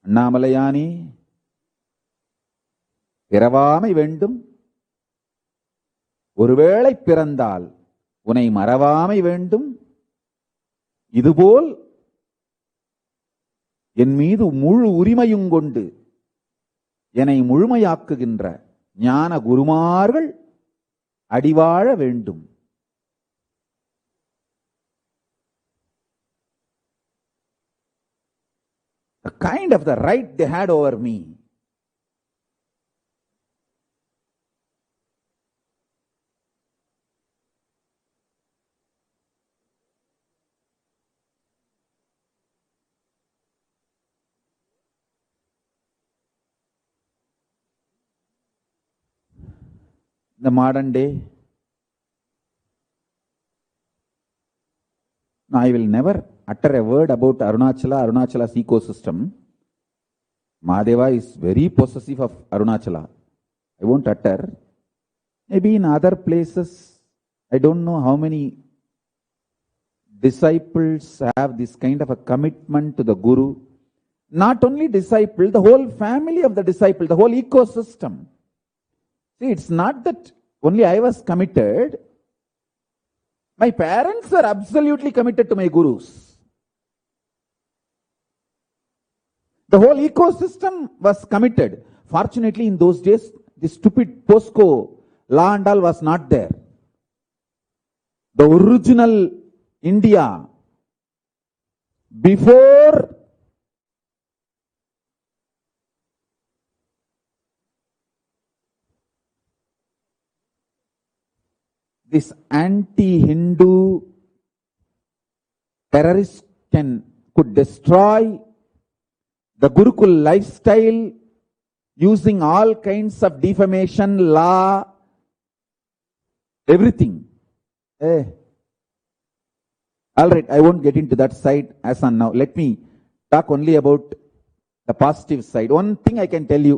அண்ணாமலையானே, பிறவாமை வேண்டும். ஒருவேளை பிறந்தால் உன்னை மறவாமை வேண்டும். இதுபோல் என் மீது முழு உரிமையும் கொண்டு என்னை முழுமையாக்குகின்ற ஞான குருமார்கள் அடிவாழ வேண்டும். The kind of the right they had over me. The modern day, I will never utter a word about Arunachala's ecosystem. Mahadeva is very possessive of Arunachala. I won't utter. Maybe in other places, I don't know how many disciples have this kind of a commitment to the Guru. Not only disciple, the whole family of the disciple, the whole ecosystem. See, it's not that only I was committed. My parents are absolutely committed to my gurus. The whole ecosystem was committed. Fortunately, in those days, the stupid POSCO law and all was not there. The original India, before this anti-Hindu terrorist could destroy the Gurukul lifestyle using all kinds of defamation, law, everything. All right, I won't get into that side as on now. Let me talk only about the positive side. One thing I can tell you.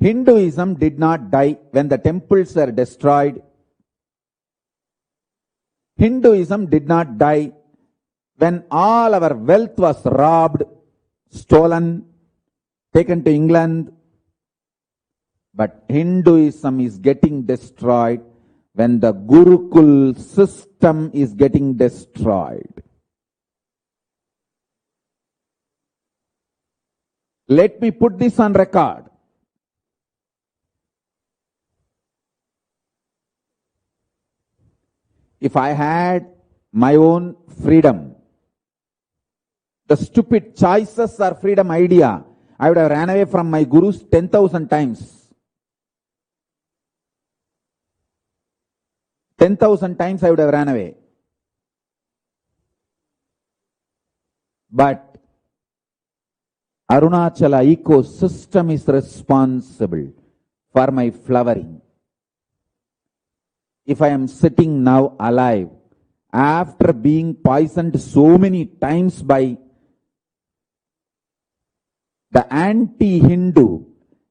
Hinduism did not die when the temples were destroyed. Hinduism did not die when all our wealth was robbed, stolen, taken to England. But Hinduism is getting destroyed when the Gurukul system is getting destroyed. Let me put this on record. If I had my own freedom, the stupid choices or freedom idea, I would have ran away from my gurus 10,000 times. 10,000 times I would have ran away. But Arunachala ecosystem is responsible for my flowering. If I am sitting now alive after being poisoned so many times by the anti-Hindu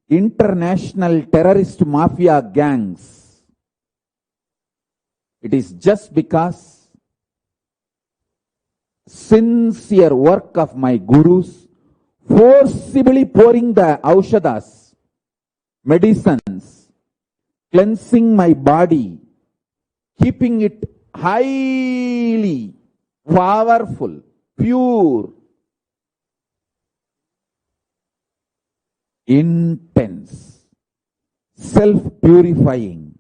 international terrorist mafia gangs, it is just because sincere work of my gurus forcibly pouring the aushadas, medicines, cleansing my body, keeping it highly powerful, pure, intense, self-purifying.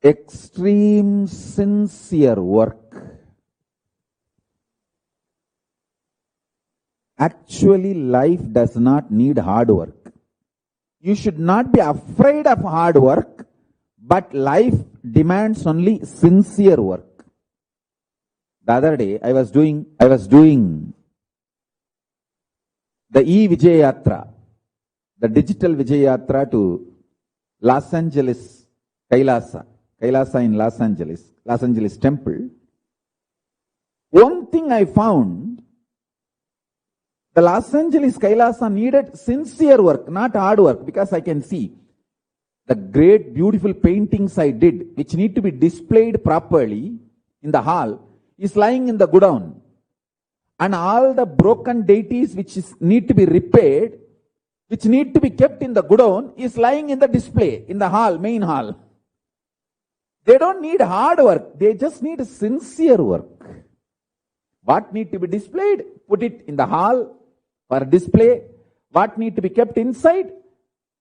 Extreme sincere work. Actually, life does not need hard work. You should not be afraid of hard work, but life demands only sincere work. The other day, I was doing the e-Vijayatra, the digital Vijayatra to Los Angeles, Kailasa in Los Angeles temple. One thing I found, the Los Angeles Kailasa needed sincere work, not hard work, because I can see the great beautiful paintings I did, which need to be displayed properly in the hall, is lying in the godown. And all the broken deities need to be repaired, which need to be kept in the godown, is lying in the display, in the hall, main hall. They don't need hard work, they just need sincere work. What need to be displayed, put it in the hall for display. What need to be kept inside,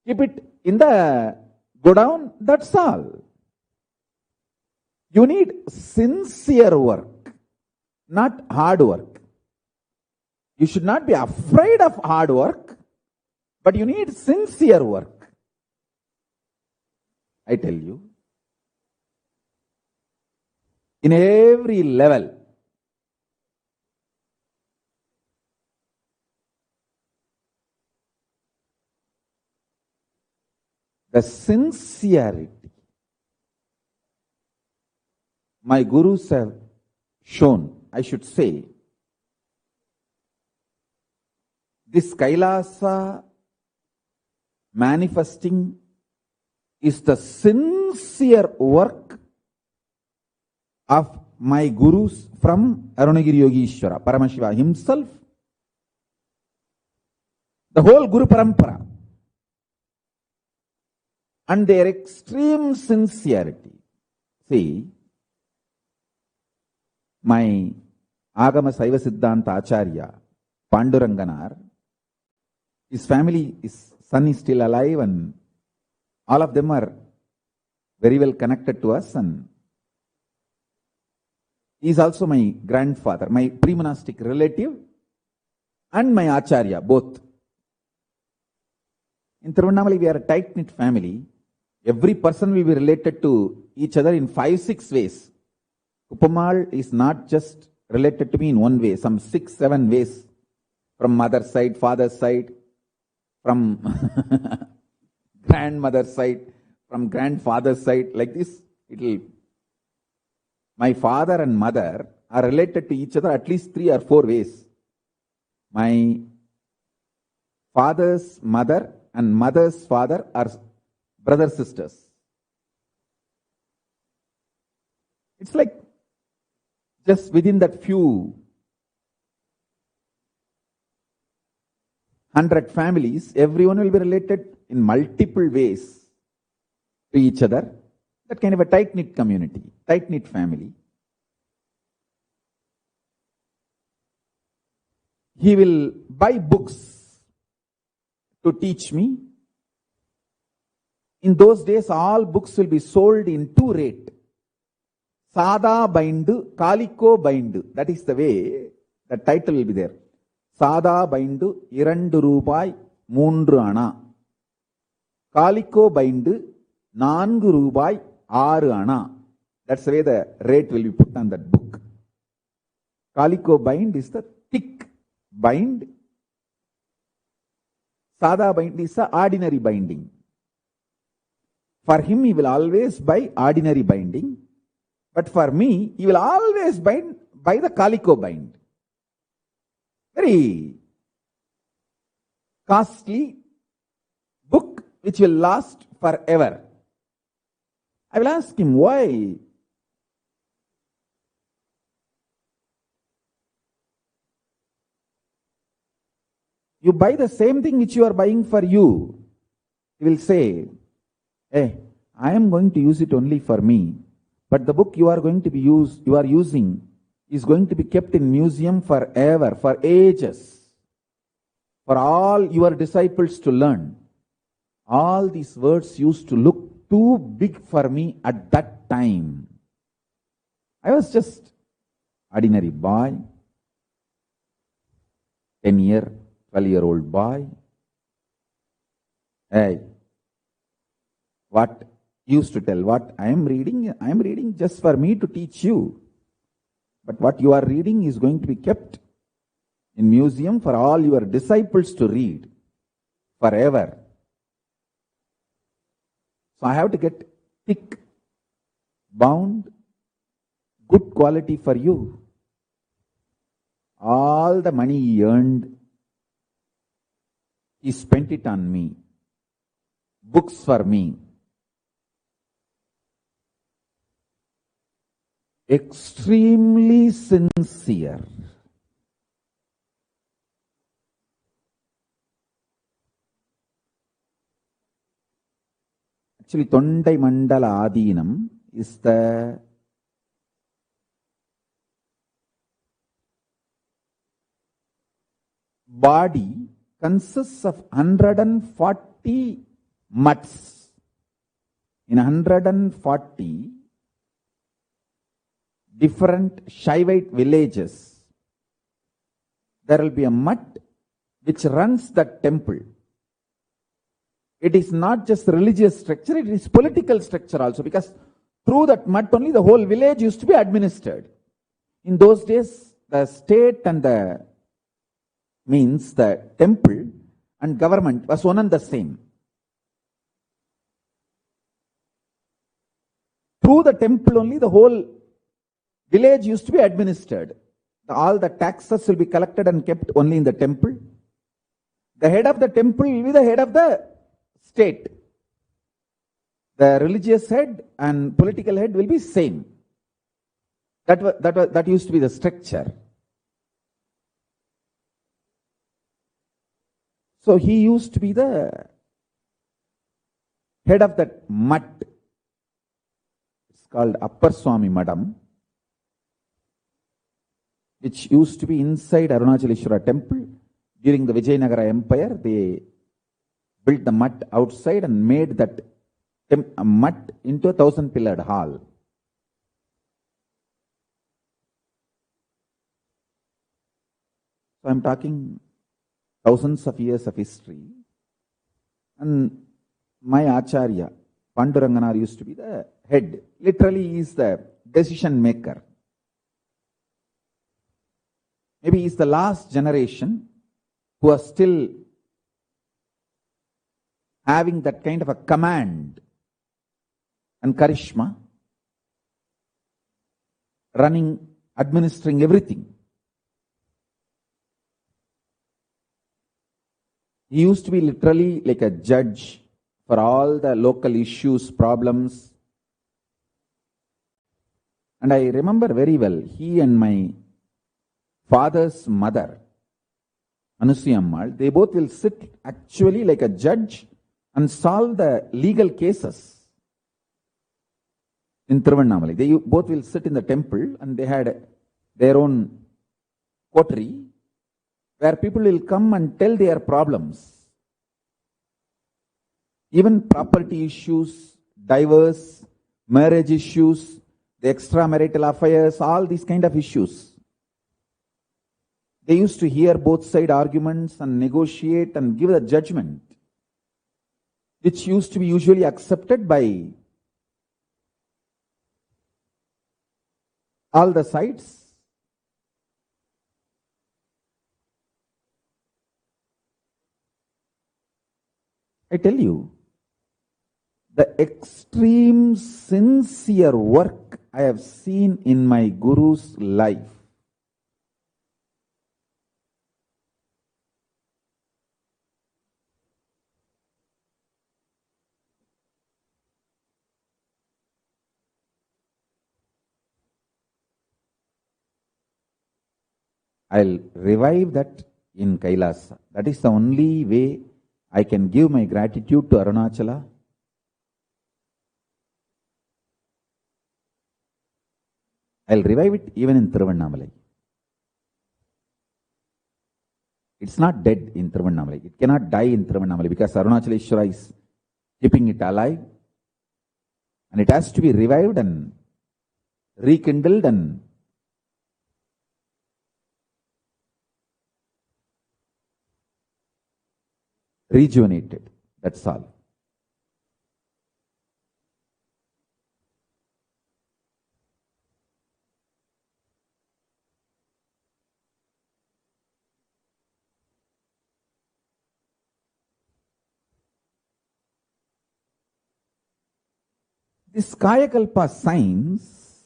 keep it in the godown, that's all. You need sincere work, not hard work. You should not be afraid of hard work, but you need sincere work. I tell you, in every level, the sincerity my gurus have shown, I should say, this Kailasa manifesting is the sincere work of my gurus from Arunagiri Yogeshwara, Paramashiva himself, the whole Guru Parampara, and their extreme sincerity. See, my Agama Saiva Siddhanta Acharya, Panduranganar, his family, his son is still alive, and all of them are very well connected to us, and he is also my grandfather, my pre-monastic relative, and my Acharya, both. In Tirunnamalai, we are a tight-knit family. Every person will be related to each other in 5-6 ways. Uppamal is not just related to me in one way, some 6-7 ways. From mother's side, father's side, from grandmother's side, from grandfather's side, like this. My father and mother are related to each other at least 3 or 4 ways. My father's mother and mother's father are brother sisters. It's like just within that few 100 families, everyone will be related in multiple ways to each other. That kind of a tight-knit community, tight-knit family. He will buy books to teach me. In those days, all books will be sold in 2 rates. Sada bindu, Kaliko bindu. That is the way the title will be there. Sada bindu, 2 ரூபாய் 3 anna. Kaliko bindu, 4 ரூபாய் 6 anna. That's the way the rate will be put on that book. Kaliko bind is the thick bind. Sada bind is the ordinary binding. For him, he will always buy ordinary binding. But for me, he will always buy the Kaliko bind. Very costly book which will last forever. I will ask him why. You buy the same thing which you are buying for you. He will say, hey, I am going to use it only for me. But the book you are using is going to be kept in museum forever, for ages, for all your disciples to learn. All these words used to look too big for me at that time. I was just ordinary boy, 12-year-old boy. Hey, what used to tell, what I am reading just for me to teach you. But what you are reading is going to be kept in museum for all your disciples to read forever. So I have to get thick, bound, good quality for you. all the money he earned, he spent it on me. Books for me. Extremely sincere. Actually, Tondai Mandala Adinam is the body consists of 140 mutts. In 140 different Shaivite villages, there will be a mutt which runs that temple. It is not just religious structure, it is political structure also, because through that mutt only the whole village used to be administered. In those days, the state and the temple and government was one and the same. Through the temple only the whole village used to be administered. All the taxes will be collected and kept only in the temple. The head of the temple will be the head of the state. The religious head and political head will be same. That used to be the structure. So he used to be the head of that mutt. It's called Appar Swami Madam, which used to be inside Arunachaleshwara temple. During the Vijayanagara Empire, they built the mutt outside and made that mutt into a 1,000-pillared hall. So I'm talking thousands of years of history. And my Acharya, Panduranganar, used to be the head. Literally, he is the decision maker. Maybe he is the last generation who are still having that kind of a command and charisma, running, administering everything. He used to be literally like a judge for all the local issues, problems. And I remember very well, he and my father's mother, Anusuyammal, they both will sit actually like a judge and solve the legal cases in Tiruvannamalai. They both will sit in the temple and they had their own coterie where people will come and tell their problems. Even property issues, divorce, marriage issues, the extramarital affairs, all these kind of issues. They used to hear both side arguments and negotiate and give a judgment, which used to be usually accepted by all the sides. I tell you, the extreme sincere work I have seen in my Guru's life. I'll revive that in Kailasa. That is the only way I can give my gratitude to Arunachala. I'll revive it even in Tiruvannamalai. It's not dead in Tiruvannamalai. It cannot die in Tiruvannamalai because Arunachaleshwara is keeping it alive. And it has to be revived and rekindled and rejuvenated. That's all. This Kayakalpa science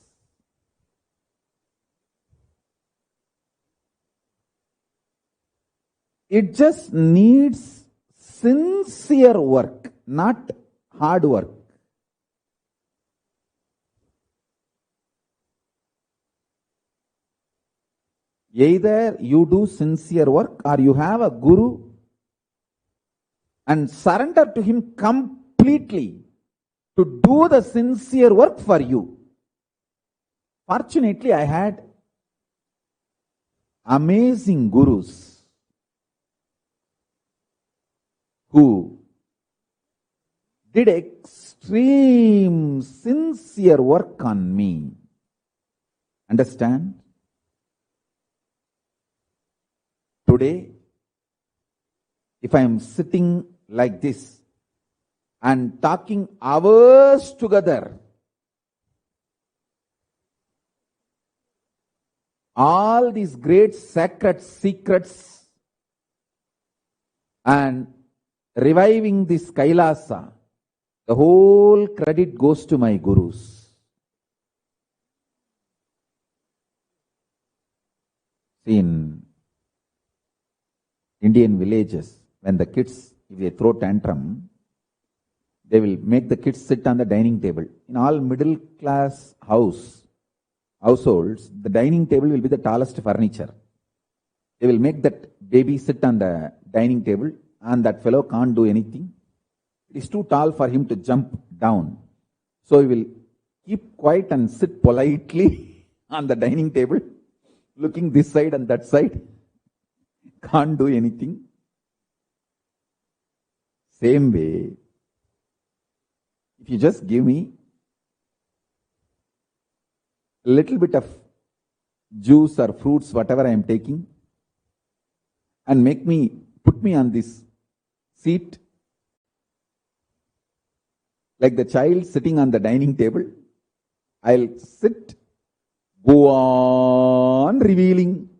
It just needs sincere work, not hard work. Either you do sincere work or you have a guru and surrender to him completely to do the sincere work for you. Fortunately, I had amazing gurus who did extreme sincere work on me. Understand? Today, if I am sitting like this and talking hours together, all these great sacred secrets and reviving this Kailasa, the whole credit goes to my gurus. See, in Indian villages, when the kids, if they throw tantrum, they will make the kids sit on the dining table. In all middle class households, the dining table will be the tallest furniture. They will make that baby sit on the dining table and that fellow can't do anything. It is too tall for him to jump down. So he will keep quiet and sit politely on the dining table, looking this side and that side. Can't do anything. Same way, if you just give me a little bit of juice or fruits, whatever I am taking, and put me on this seat, like the child sitting on the dining table, I'll sit, go on revealing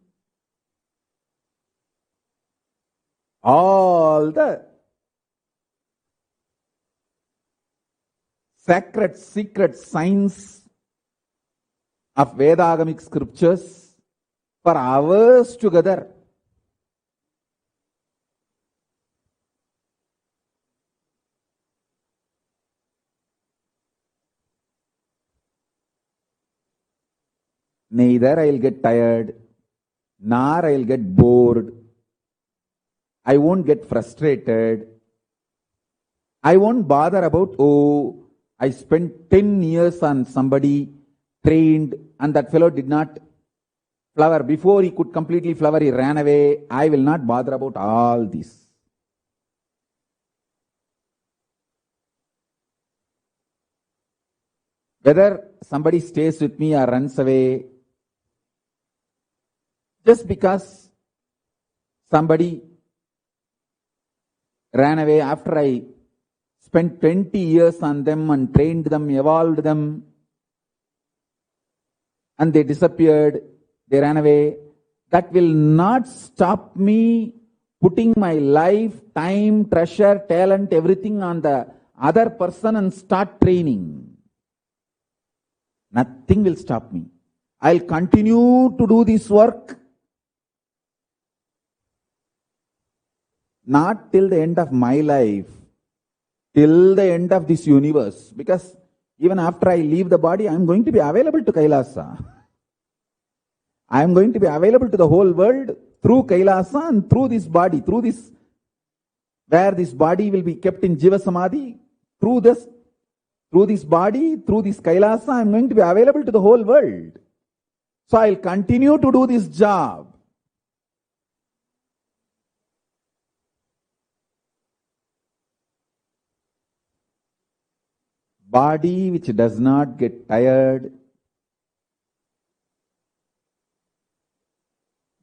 all the sacred secret science of Vedagamic scriptures for hours together. Neither I'll get tired, nor I'll get bored. I won't get frustrated. I won't bother about, I spent 10 years on somebody, trained, and that fellow did not flower. Before he could completely flower, he ran away. I will not bother about all this. Whether somebody stays with me or runs away, just because somebody ran away after I spent 20 years on them and trained them, evolved them, and they disappeared, they ran away, that will not stop me putting my life, time, treasure, talent, everything on the other person and start training. Nothing will stop me. I'll continue to do this work. Not till the end of my life, till the end of this universe. Because even after I leave the body, I am going to be available to Kailasa. I am going to be available to the whole world through Kailasa and through this body, through this, where this body will be kept in Jiva Samadhi, through this body, through this Kailasa, I am going to be available to the whole world. So I will continue to do this job. Body which does not get tired,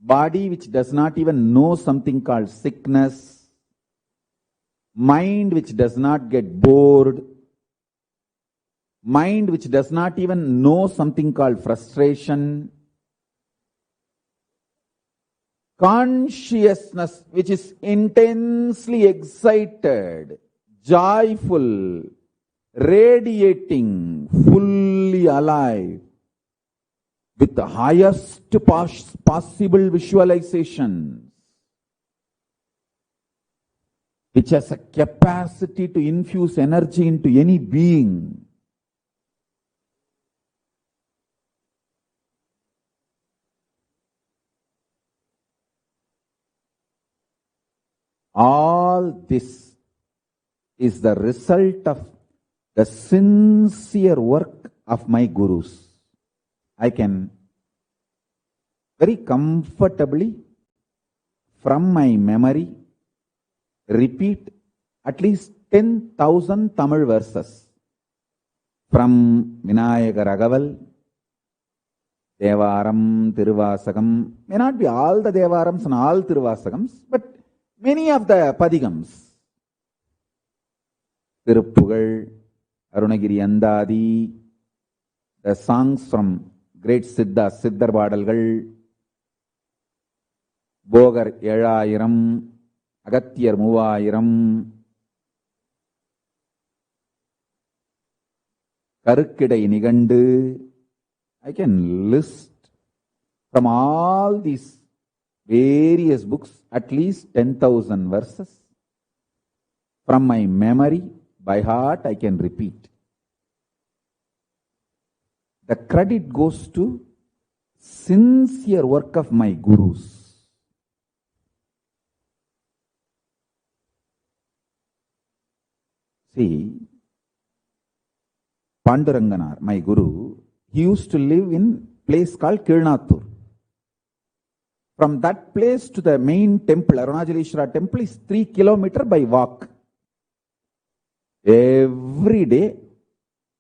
body which does not even know something called sickness, mind which does not get bored, mind which does not even know something called frustration, consciousness which is intensely excited, joyful, radiating, fully alive, with the highest possible visualization. which has a capacity to infuse energy into any being. All this is the result of the sincere work of my gurus. I can very comfortably, from my memory, repeat at least 10,000 Tamil verses from Vinayaka Ragaval, Devaram, Tiruvasagam. May not be all the Devarams and all Tiruvasagams, but many of the Padigams. Tiruppugal, Arunagiri Andadi, the songs from great Siddha, Siddhar Badalgal, Bogar Elayiram, Agatyar Muvayiram, Karukkidai Nigandu. I can list from all these various books at least 10,000 verses. From my memory, by heart, I can repeat. The credit goes to sincere work of my gurus. See, Panduranganar, my guru, he used to live in a place called Kirnathur. From that place to the main temple, Arunachaலேஸ்வரா temple, is 3 kilometers by walk. Every day,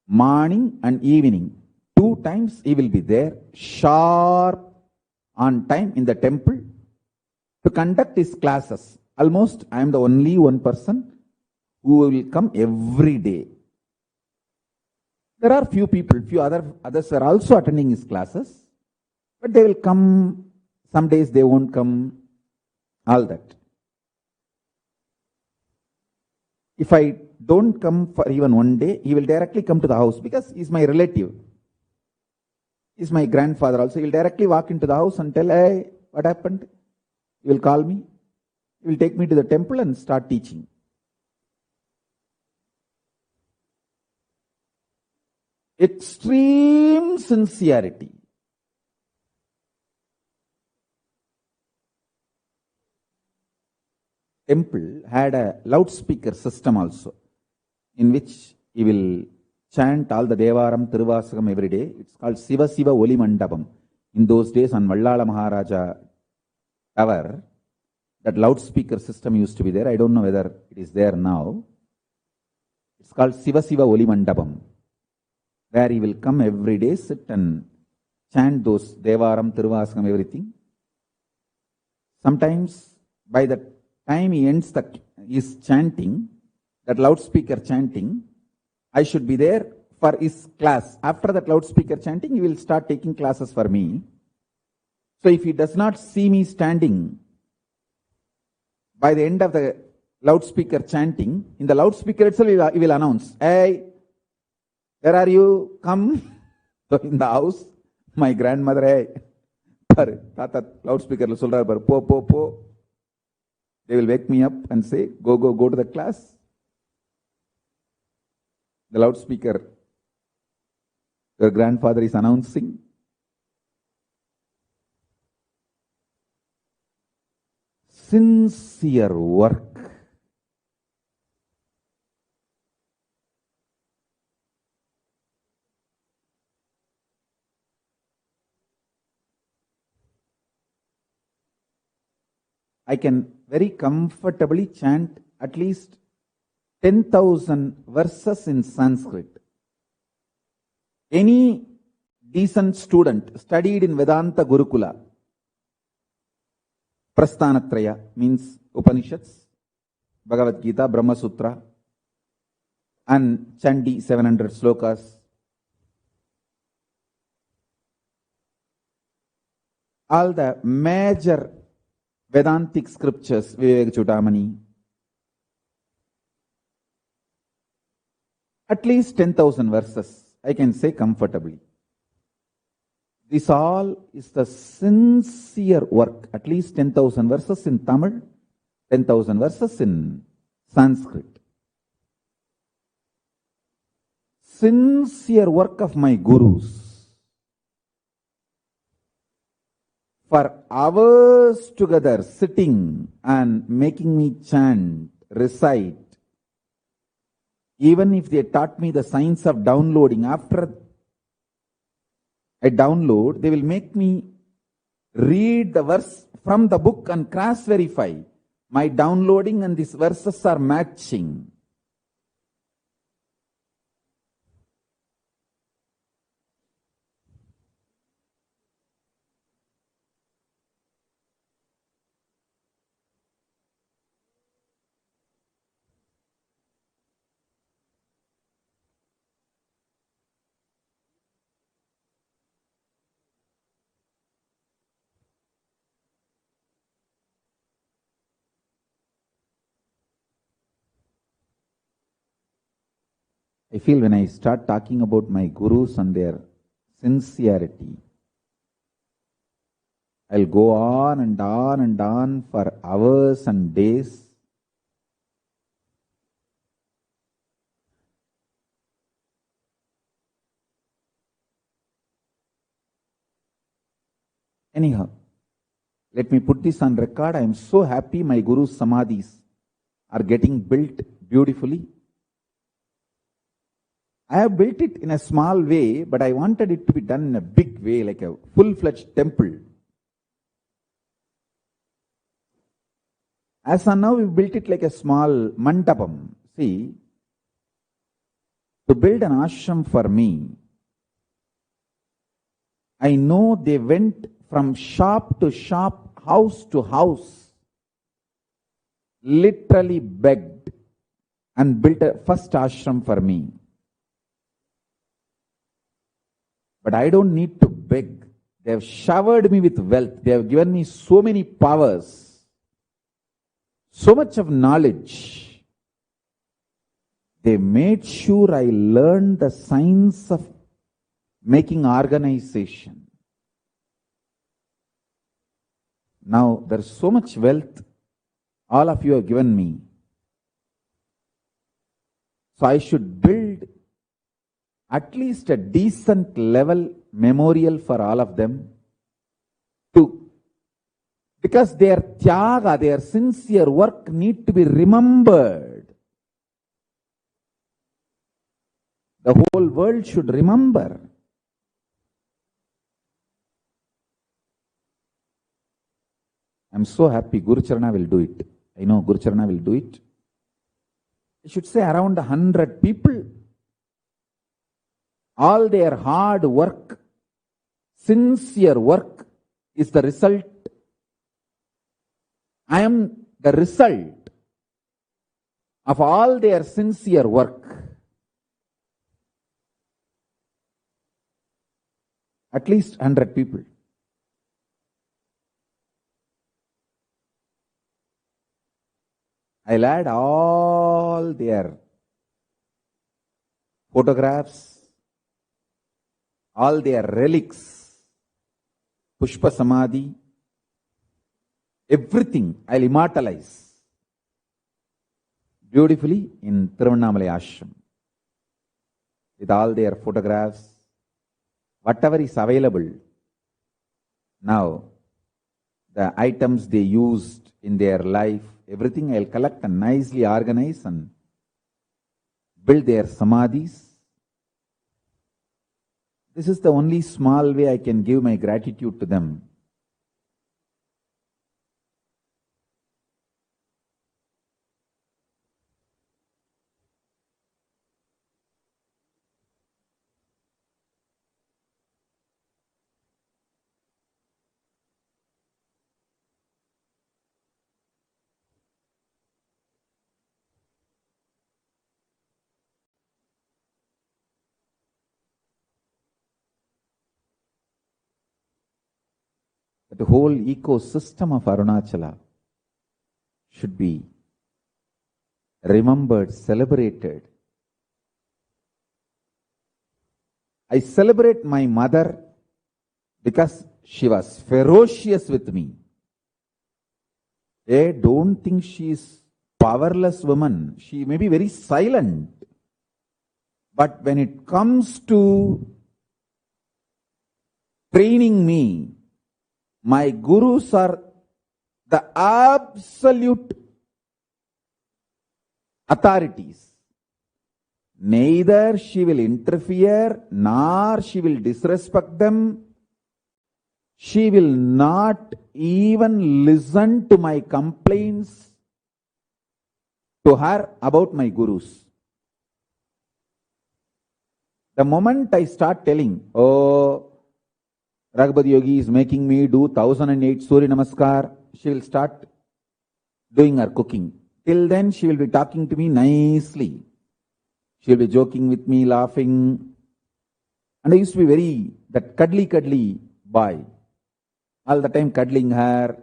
morning and evening, 2 times he will be there, sharp on time in the temple to conduct his classes. Almost I am the only one person who will come every day. There are few people, others are also attending his classes, but they will come, some days they won't come, all that. If I don't come for even one day, he will directly come to the house because he is my relative. He is my grandfather also. He will directly walk into the house and tell, hey, what happened? He will call me. He will take me to the temple and start teaching. Extreme sincerity. Temple had a loudspeaker system also, in which he will chant all the Devaram, Tiruvasagam every day. It's called Siva Siva Oli Mandapam. In those days on Vallala Maharaja tower, that loudspeaker system used to be there. I don't know whether it is there now. It's called Siva Siva Oli Mandapam, where he will come every day, sit and chant those Devaram, Tiruvasagam, everything. Sometimes by the time he ends his chanting, that loudspeaker chanting, I should be there for his class. After that loudspeaker chanting, he will start taking classes for me. So if he does not see me standing by the end of the loudspeaker chanting, in the loudspeaker itself he will announce, hey, where are you? Come. So in the house, my grandmother, hey, Tata loudspeaker po. They will wake me up and say, go to the class. The loudspeaker, your grandfather is announcing. Sincere work. I can very comfortably chant at least 10,000 verses in Sanskrit. Any decent student studied in Vedanta Gurukula, Prasthanatraya means Upanishads, Bhagavad Gita, Brahma Sutra, and Chandi 700 slokas. All the major Vedantic scriptures, Vivek Chudamani, at least 10,000 verses, I can say comfortably. This all is the sincere work, at least 10,000 verses in Tamil, 10,000 verses in Sanskrit. Sincere work of my gurus for hours together, sitting and making me chant, recite. Even if they taught me the science of downloading, after I download, they will make me read the verse from the book and cross verify. My downloading and these verses are matching. I feel when I start talking about my gurus and their sincerity, I'll go on and on and on for hours and days. Anyhow, let me put this on record. I am so happy my Guru's Samadhis are getting built beautifully. I have built it in a small way, but I wanted it to be done in a big way, like a full-fledged temple. As of now, we built it like a small mandapam. See, to build an ashram for me, I know they went from shop to shop, house to house, literally begged and built a first ashram for me. But I don't need to beg. They have showered me with wealth. They have given me so many powers, so much of knowledge. They made sure I learned the science of making organization. Now there's so much wealth all of you have given me. So I should build at least a decent level memorial for all of them too. Because their tyaga, their sincere work need to be remembered. The whole world should remember. I'm so happy Guru Charana will do it. I know Guru Charana will do it. I should say around 100 people. All their hard work, sincere work is the result. I am the result of all their sincere work. At least 100 people. I'll add all their photographs, all their relics, Pushpa Samadhi, everything I'll immortalize beautifully in Tiruvannamalai Ashram with all their photographs, whatever is available. Now, the items they used in their life, everything I'll collect and nicely organize and build their samadhis. This is the only small way I can give my gratitude to them. The whole ecosystem of Arunachala should be remembered, celebrated. I celebrate my mother because she was ferocious with me. Don't think she is powerless woman. She may be very silent. But when it comes to training me, my gurus are the absolute authorities. Neither she will interfere, nor she will disrespect them. She will not even listen to my complaints to her about my gurus. The moment I start telling, oh, Raghupati Yogi is making me do 1008 Surya Namaskar, she will start doing her cooking. Till then, she will be talking to me nicely. She will be joking with me, laughing. And I used to be that cuddly boy. All the time cuddling her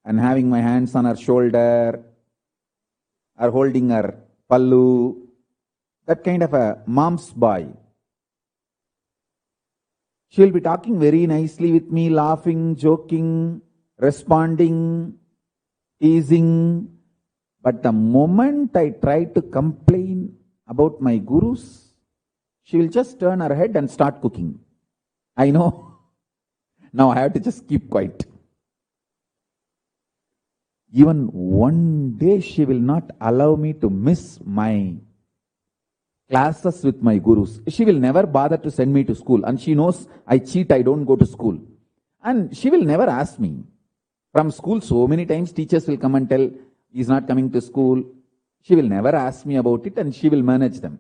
and having my hands on her shoulder or holding her pallu. That kind of a mom's boy. She will be talking very nicely with me, laughing, joking, responding, teasing. But the moment I try to complain about my gurus, she will just turn her head and start cooking. I know. Now I have to just keep quiet. Even one day she will not allow me to miss my classes with my gurus. She will never bother to send me to school. And she knows I cheat, I don't go to school. And she will never ask me. From school, so many times teachers will come and tell, he's not coming to school. She will never ask me about it and she will manage them.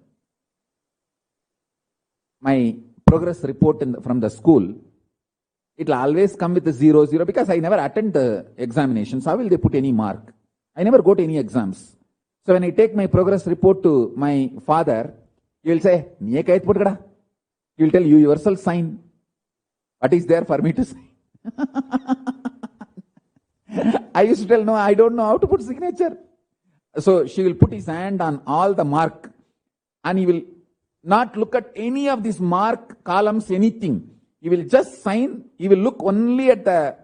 My progress report from the school, it will always come with a 0, 0 because I never attend the examinations. How will they put any mark? I never go to any exams. So when I take my progress report to my father, he will say, he will tell you yourself sign. What is there for me to sign? I used to tell, no, I don't know how to put signature. So she will put his hand on all the mark and he will not look at any of these mark columns, anything. He will just sign. He will look only at the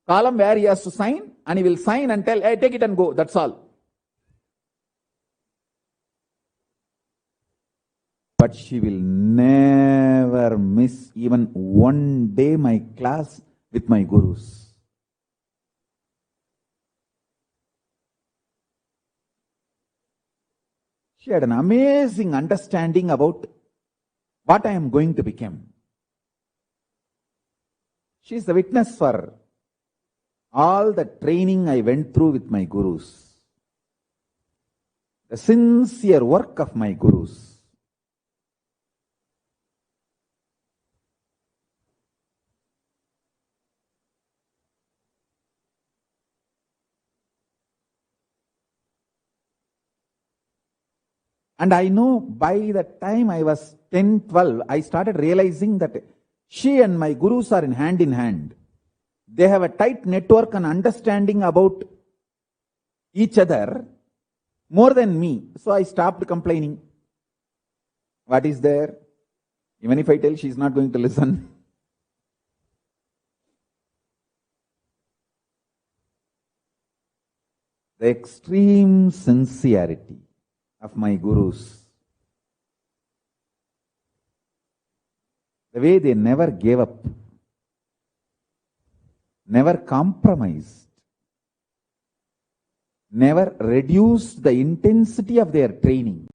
column where he has to sign and he will sign and tell, hey, take it and go. That's all. But she will never miss even one day my class with my gurus. She had an amazing understanding about what I am going to become. She is the witness for all the training I went through with my gurus. The sincere work of my gurus. And I know by the time I was 10, 12, I started realizing that she and my gurus are in hand. They have a tight network and understanding about each other more than me. So I stopped complaining. What is there? Even if I tell, she is not going to listen. The extreme sincerity of my gurus. The way they never gave up, never compromised, never reduced the intensity of their training.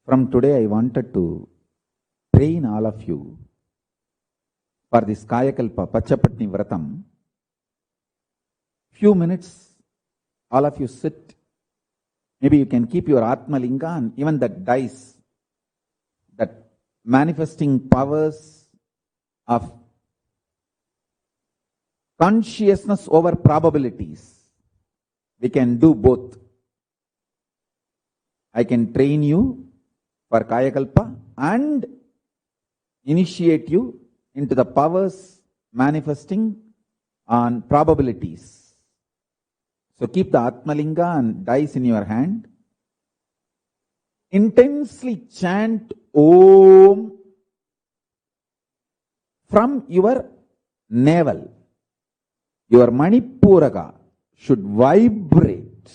From today, I wanted to train all of you for this Kayakalpa Pachapatni Vratam. Few minutes, all of you sit. Maybe you can keep your Atma Linga and even that dice, that manifesting powers of consciousness over probabilities. We can do both. I can train you for Kayakalpa and initiate you into the powers manifesting on probabilities. So keep the Atmalinga and dice in your hand. Intensely chant Om from your navel. Your Manipuraga should vibrate